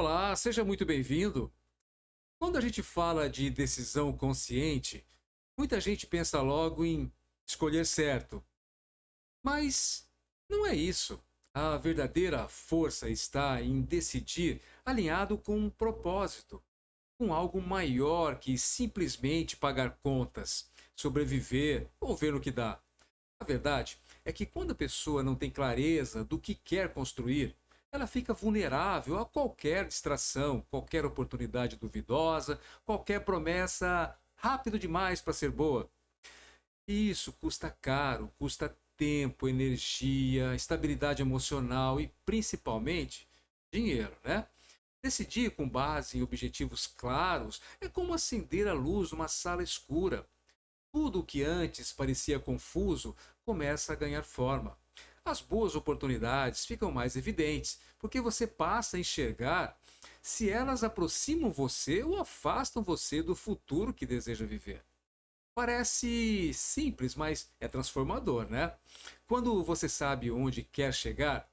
Olá, seja muito bem-vindo. Quando a gente fala de decisão consciente, muita gente pensa logo em escolher certo, mas não é isso. A verdadeira força está em decidir alinhado com um propósito, com algo maior que simplesmente pagar contas, sobreviver ou ver o que dá. A verdade é que quando a pessoa não tem clareza do que quer construir, ela fica vulnerável a qualquer distração, qualquer oportunidade duvidosa, qualquer promessa rápido demais para ser boa. E isso custa caro, custa tempo, energia, estabilidade emocional e principalmente dinheiro, né? Decidir com base em objetivos claros é como acender a luz numa sala escura. Tudo o que antes parecia confuso começa a ganhar forma. As boas oportunidades ficam mais evidentes, porque você passa a enxergar se elas aproximam você ou afastam você do futuro que deseja viver. Parece simples, mas é transformador, né? Quando você sabe onde quer chegar,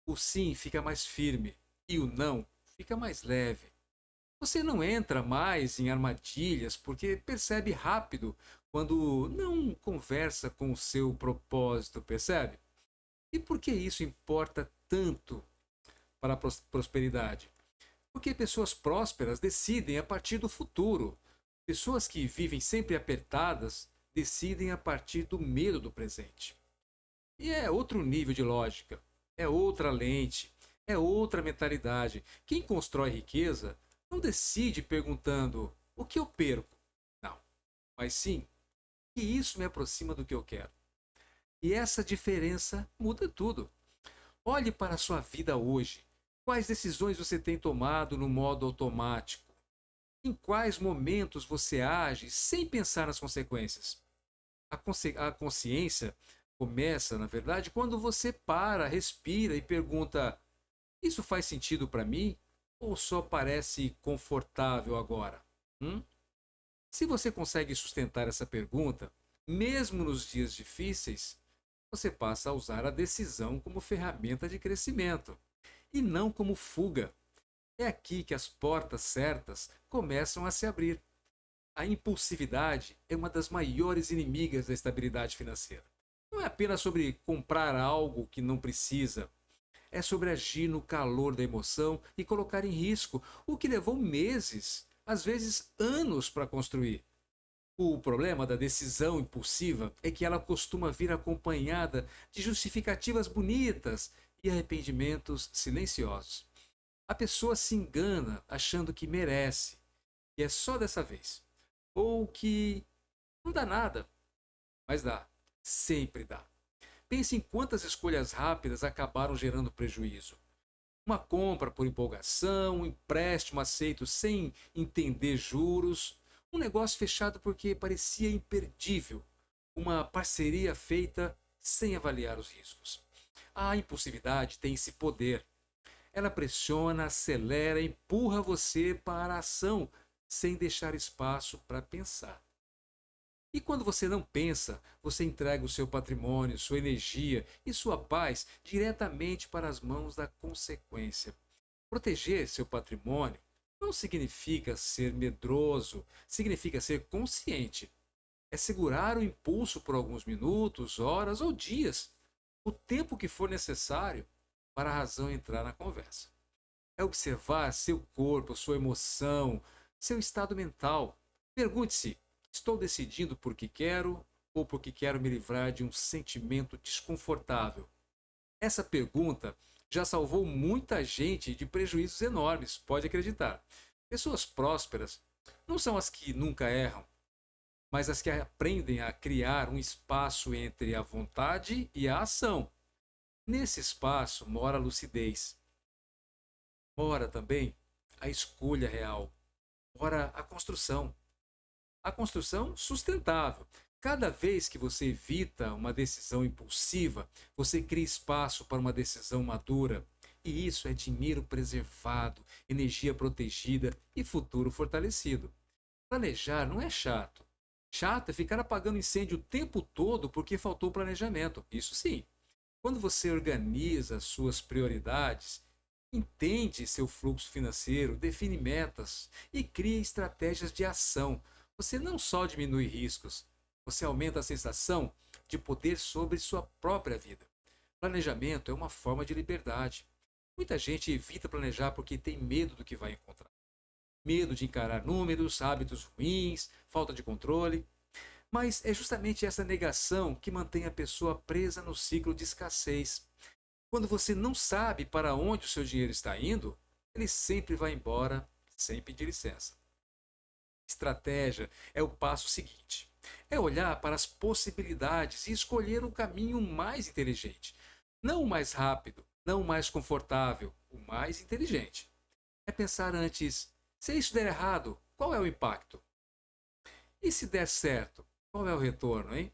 o sim fica mais firme e o não fica mais leve. Você não entra mais em armadilhas porque percebe rápido quando não conversa com o seu propósito, percebe? E por que isso importa tanto para a prosperidade? Porque pessoas prósperas decidem a partir do futuro. Pessoas que vivem sempre apertadas decidem a partir do medo do presente. E é outro nível de lógica, é outra lente, é outra mentalidade. Quem constrói riqueza não decide perguntando o que eu perco. Não, mas sim que isso me aproxima do que eu quero. E essa diferença muda tudo. Olhe para a sua vida hoje. Quais decisões você tem tomado no modo automático? Em quais momentos você age sem pensar nas consequências? A consciência começa, na verdade, quando você para, respira e pergunta: isso faz sentido para mim? Ou só parece confortável agora? Hum? Se você consegue sustentar essa pergunta, mesmo nos dias difíceis, você passa a usar a decisão como ferramenta de crescimento e não como fuga. É aqui que as portas certas começam a se abrir. A impulsividade é uma das maiores inimigas da estabilidade financeira. Não é apenas sobre comprar algo que não precisa, é sobre agir no calor da emoção e colocar em risco o que levou meses, às vezes anos, para construir. O problema da decisão impulsiva é que ela costuma vir acompanhada de justificativas bonitas e arrependimentos silenciosos. A pessoa se engana achando que merece, que é só dessa vez, ou que não dá nada, mas dá, sempre dá. Pense em quantas escolhas rápidas acabaram gerando prejuízo. Uma compra por empolgação, um empréstimo aceito sem entender juros, um negócio fechado porque parecia imperdível, uma parceria feita sem avaliar os riscos. A impulsividade tem esse poder. Ela pressiona, acelera, empurra você para a ação sem deixar espaço para pensar. E quando você não pensa, você entrega o seu patrimônio, sua energia e sua paz diretamente para as mãos da consequência. Proteger seu patrimônio não significa ser medroso, significa ser consciente. É segurar o impulso por alguns minutos, horas ou dias, o tempo que for necessário para a razão entrar na conversa. É observar seu corpo, sua emoção, seu estado mental. Pergunte-se: estou decidindo porque quero ou porque quero me livrar de um sentimento desconfortável? Essa pergunta já salvou muita gente de prejuízos enormes, pode acreditar. Pessoas prósperas não são as que nunca erram, mas as que aprendem a criar um espaço entre a vontade e a ação. Nesse espaço mora a lucidez, mora também a escolha real, mora a construção. A construção sustentável. Cada vez que você evita uma decisão impulsiva, você cria espaço para uma decisão madura. E isso é dinheiro preservado, energia protegida e futuro fortalecido. Planejar não é chato. Chato é ficar apagando incêndio o tempo todo porque faltou planejamento. Isso sim. Quando você organiza suas prioridades Entende seu fluxo financeiro, define metas e cria estratégias de ação. Você não só diminui riscos, você aumenta a sensação de poder sobre sua própria vida. Planejamento é uma forma de liberdade. Muita gente evita planejar porque tem medo do que vai encontrar. Medo de encarar números, hábitos ruins, falta de controle. Mas é justamente essa negação que mantém a pessoa presa no ciclo de escassez. Quando você não sabe para onde o seu dinheiro está indo, ele sempre vai embora sem pedir licença. Estratégia é o passo seguinte. É olhar para as possibilidades e escolher o caminho mais inteligente. Não o mais rápido, não o mais confortável, o mais inteligente. É pensar antes: se isso der errado, qual é o impacto? E se der certo, qual é o retorno, hein?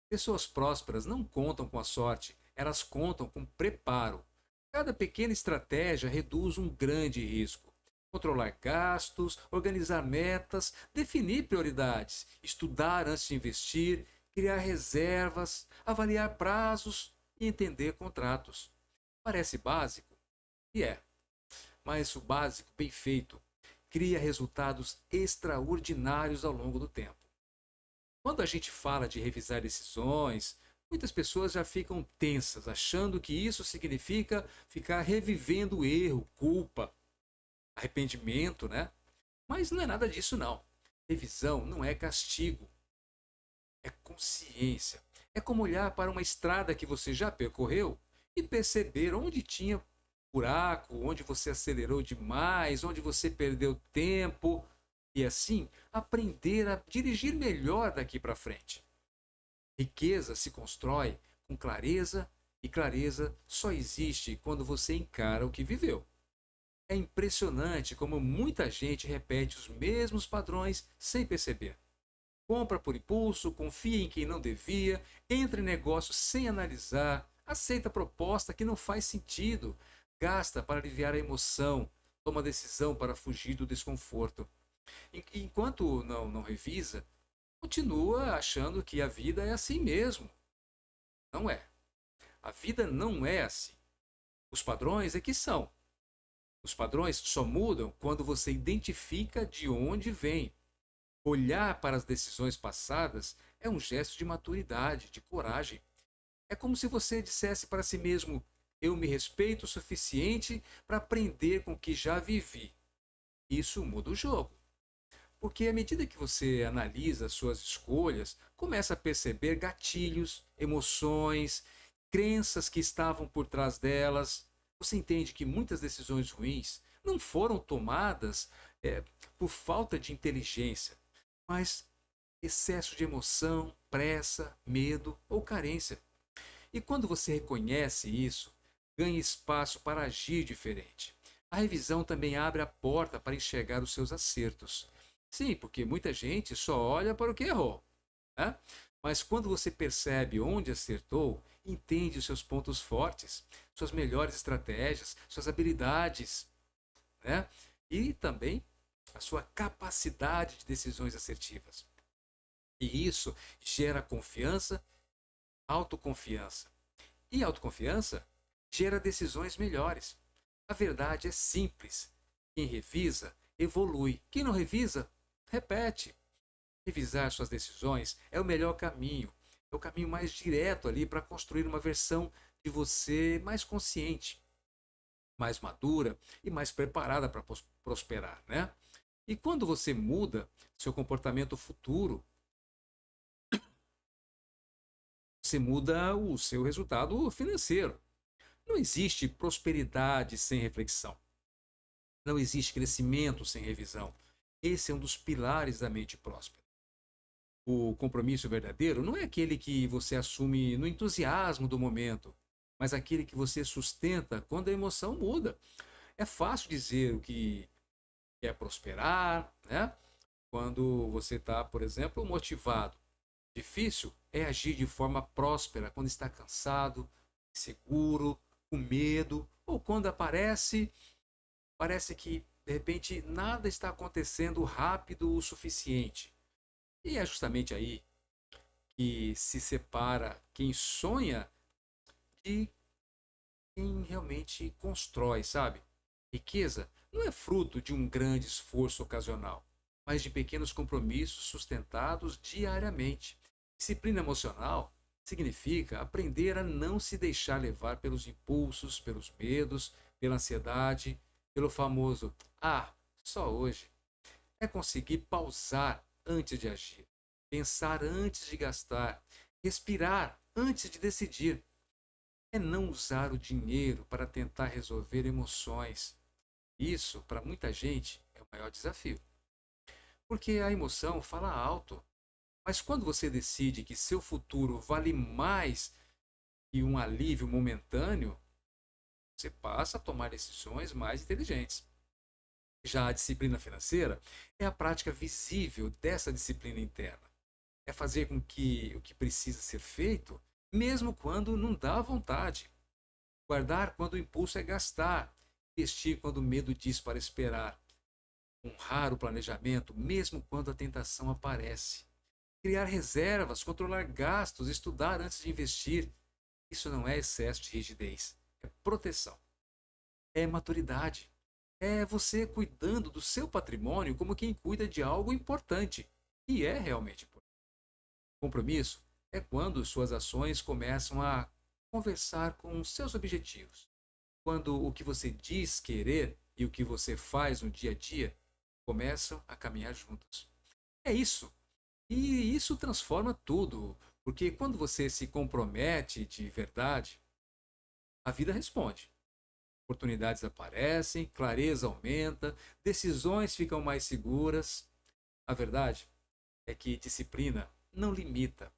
Pessoas prósperas não contam com a sorte, elas contam com preparo. Cada pequena estratégia reduz um grande risco. Controlar gastos, organizar metas, definir prioridades, estudar antes de investir, criar reservas, avaliar prazos e entender contratos. Parece básico? E é, mas o básico bem feito cria resultados extraordinários ao longo do tempo. Quando a gente fala de revisar decisões, muitas pessoas já ficam tensas, achando que isso significa ficar revivendo o erro, culpa, arrependimento, né? Mas não é nada disso não. Revisão não é castigo, é consciência. É como olhar para uma estrada que você já percorreu e perceber onde tinha buraco, onde você acelerou demais, onde você perdeu tempo e assim aprender a dirigir melhor daqui para frente. Riqueza se constrói com clareza e clareza só existe quando você encara o que viveu. É impressionante como muita gente repete os mesmos padrões sem perceber. Compra por impulso, confia em quem não devia, entra em negócio sem analisar, aceita proposta que não faz sentido, gasta para aliviar a emoção, toma decisão para fugir do desconforto. Enquanto não revisa, continua achando que a vida é assim mesmo. Não é. A vida não é assim. Os padrões é que são. Os padrões só mudam quando você identifica de onde vem. Olhar para as decisões passadas é um gesto de maturidade, de coragem. É como se você dissesse para si mesmo: eu me respeito o suficiente para aprender com o que já vivi. Isso muda o jogo. Porque à medida que você analisa suas escolhas, começa a perceber gatilhos, emoções, crenças que estavam por trás delas. Você entende que muitas decisões ruins não foram tomadas por falta de inteligência, mas excesso de emoção, pressa, medo ou carência. E quando você reconhece isso, ganha espaço para agir diferente. A revisão também abre a porta para enxergar os seus acertos. Sim, porque muita gente só olha para o que errou, né? Mas quando você percebe onde acertou, entende os seus pontos fortes, suas melhores estratégias, suas habilidades, né? E também a sua capacidade de decisões assertivas. E isso gera confiança, autoconfiança. E autoconfiança gera decisões melhores. A verdade é simples. Quem revisa, evolui. Quem não revisa, repete. Revisar suas decisões é o melhor caminho. É o caminho mais direto ali para construir uma versão de você mais consciente, mais madura e mais preparada para prosperar, né? E quando você muda seu comportamento futuro, você muda o seu resultado financeiro. Não existe prosperidade sem reflexão. Não existe crescimento sem revisão. Esse é um dos pilares da mente próspera. O compromisso verdadeiro não é aquele que você assume no entusiasmo do momento, mas aquele que você sustenta quando a emoção muda. É fácil dizer o que quer prosperar, né? Quando você está, por exemplo, motivado. Difícil é agir de forma próspera quando está cansado, inseguro, com medo, ou quando parece que de repente nada está acontecendo rápido o suficiente. E é justamente aí que se separa quem sonha de quem realmente constrói, sabe? Riqueza não é fruto de um grande esforço ocasional, mas de pequenos compromissos sustentados diariamente. Disciplina emocional significa aprender a não se deixar levar pelos impulsos, pelos medos, pela ansiedade, pelo famoso "ah, só hoje". É conseguir pausar antes de agir, pensar antes de gastar, respirar antes de decidir. É não usar o dinheiro para tentar resolver emoções. Isso, para muita gente, é o maior desafio. Porque a emoção fala alto. Mas quando você decide que seu futuro vale mais que um alívio momentâneo, você passa a tomar decisões mais inteligentes. Já a disciplina financeira é a prática visível dessa disciplina interna. É fazer com que o que precisa ser feito, mesmo quando não dá vontade. Guardar quando o impulso é gastar. Investir quando o medo diz para esperar. Honrar o planejamento, mesmo quando a tentação aparece. Criar reservas, controlar gastos, estudar antes de investir. Isso não é excesso de rigidez, é proteção. É maturidade. É você cuidando do seu patrimônio como quem cuida de algo importante. E é realmente importante. Compromisso é quando suas ações começam a conversar com seus objetivos. Quando o que você diz querer e o que você faz no dia a dia começam a caminhar juntos. É isso. E isso transforma tudo, porque quando você se compromete de verdade, a vida responde. Oportunidades aparecem, clareza aumenta, decisões ficam mais seguras. A verdade é que disciplina não limita,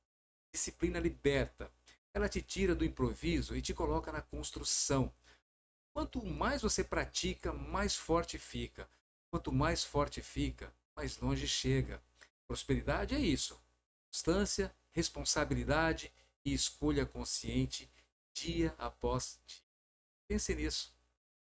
disciplina liberta. Ela te tira do improviso e te coloca na construção. Quanto mais você pratica, mais forte fica. Quanto mais forte fica, mais longe chega. Prosperidade é isso: constância, responsabilidade e escolha consciente dia após dia. Pense nisso.